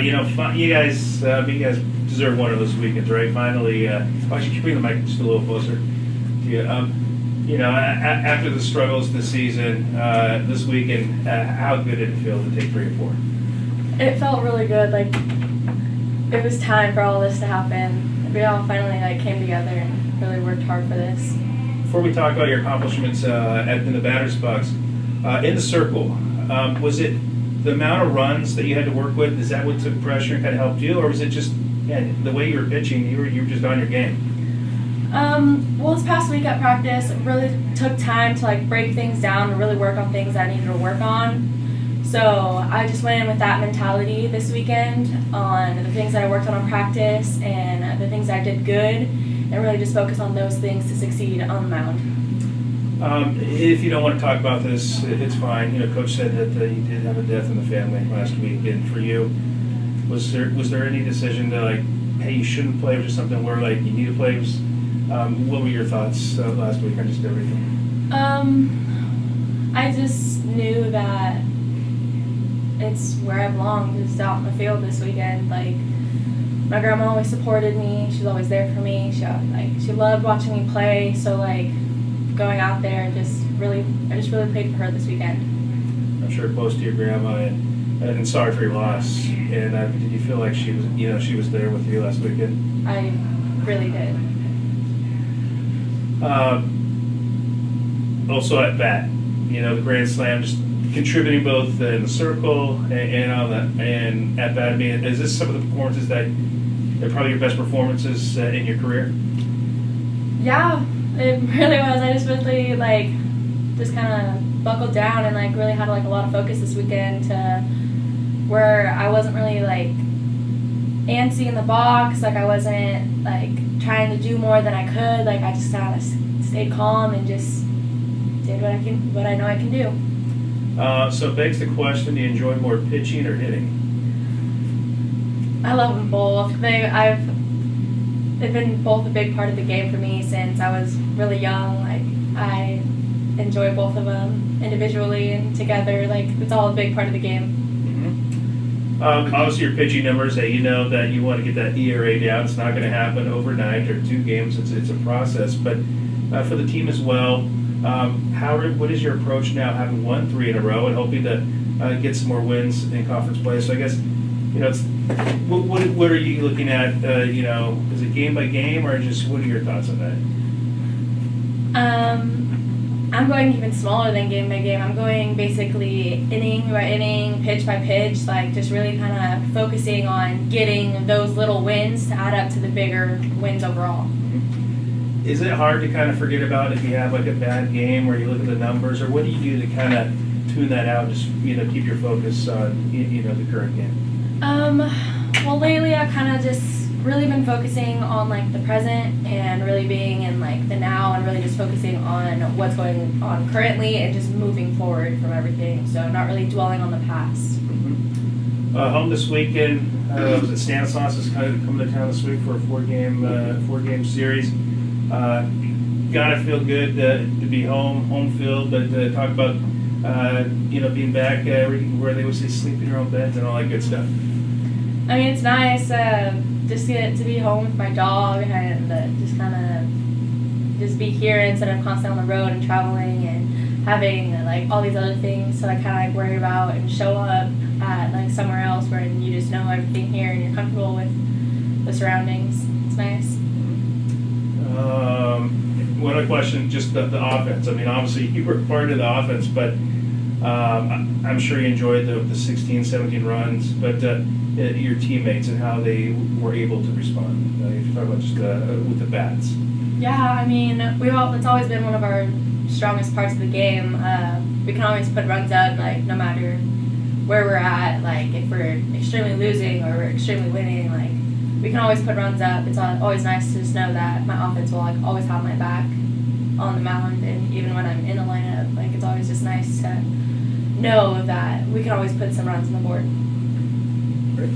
You guys deserve one of those weekends, right? Finally, why don't you bring the mic just a little closer? After the struggles this season, this weekend, how good did it feel to take 3 or 4? It felt really good. Like, it was time for all this to happen. We all finally came together and really worked hard for this. Before we talk about your accomplishments in the batter's box, in the circle, was it the amount of runs that you had to work with? Is that what took pressure and kind of helped you, or was it just the way you were pitching? You were just on your game. Well, this past week at practice, it really took time to break things down and really work on things I needed to work on. So I just went in with that mentality this weekend on the things that I worked on practice and the things I did good, and really just focus on those things to succeed on the mound. If you don't want to talk about this, it's fine. Coach said that you did have a death in the family last week, and for you, was there any decision to hey, you shouldn't play, or just something where you need to play? What were your thoughts last week on just everything? I just knew that it's where I belong, just out in the field this weekend. My grandma always supported me. She's always there for me. She loved watching me play. So going out there, I just really played for her this weekend. I'm sure close to your grandma, and sorry for your loss. And did you feel like she was there with you last weekend? I really did. Also at bat, the grand slam, just contributing both in the circle and on and at bat. I mean, is this some of the performances that are probably your best performances in your career? Yeah, it really was. I just really just kind of buckled down and really had a lot of focus this weekend to where I wasn't really antsy in the box. I wasn't trying to do more than I could. I just kind of stayed calm and just did what I know I can do. So it begs the question: do you enjoy more pitching or hitting? I love them both. They've been both a big part of the game for me since I was really young. I enjoy both of them individually and together. It's all a big part of the game. Obviously, your pitching numbers, that that you want to get that ERA down. It's not going to happen overnight or 2 games. It's a process. But for the team as well, what is your approach now, having won 3 in a row and hoping to get some more wins in conference play? So I guess it's what are you looking at? Is it game by game, or just what are your thoughts on that? I'm going even smaller than game by game. I'm going basically inning by inning, pitch by pitch, just really kind of focusing on getting those little wins to add up to the bigger wins overall. Is it hard to kind of forget about if you have a bad game, or you look at the numbers, or what do you do to kind of tune that out, just keep your focus on the current game? Well, lately I've kind of just really been focusing on the present and really being in the now, and really just focusing on what's going on currently and just moving forward from everything. So not really dwelling on the past. Mm-hmm. Home this weekend. Was it Stanislaus is kind of coming to town this week for a 4-game series. Gotta feel good to be home field, but talk about being back where they would say sleep in your own beds and all that good stuff. I mean, it's nice just get to be home with my dog and just kind of just be here instead of constantly on the road and traveling and having all these other things to kind of worry about and show up at somewhere else where you just know everything here and you're comfortable with the surroundings. It's nice. One other question, just the offense. I mean, obviously you were part of the offense, but I'm sure you enjoyed the 16, 17 runs, but your teammates and how they were able to respond. If you talk about just with the bats. Yeah, I mean, it's always been one of our strongest parts of the game. We can always put runs out, no matter where we're at. If we're extremely losing or we're extremely winning, we can always put runs up. It's always nice to just know that my offense will always have my back on the mound, and even when I'm in the lineup, it's always just nice to know that we can always put some runs on the board. Great.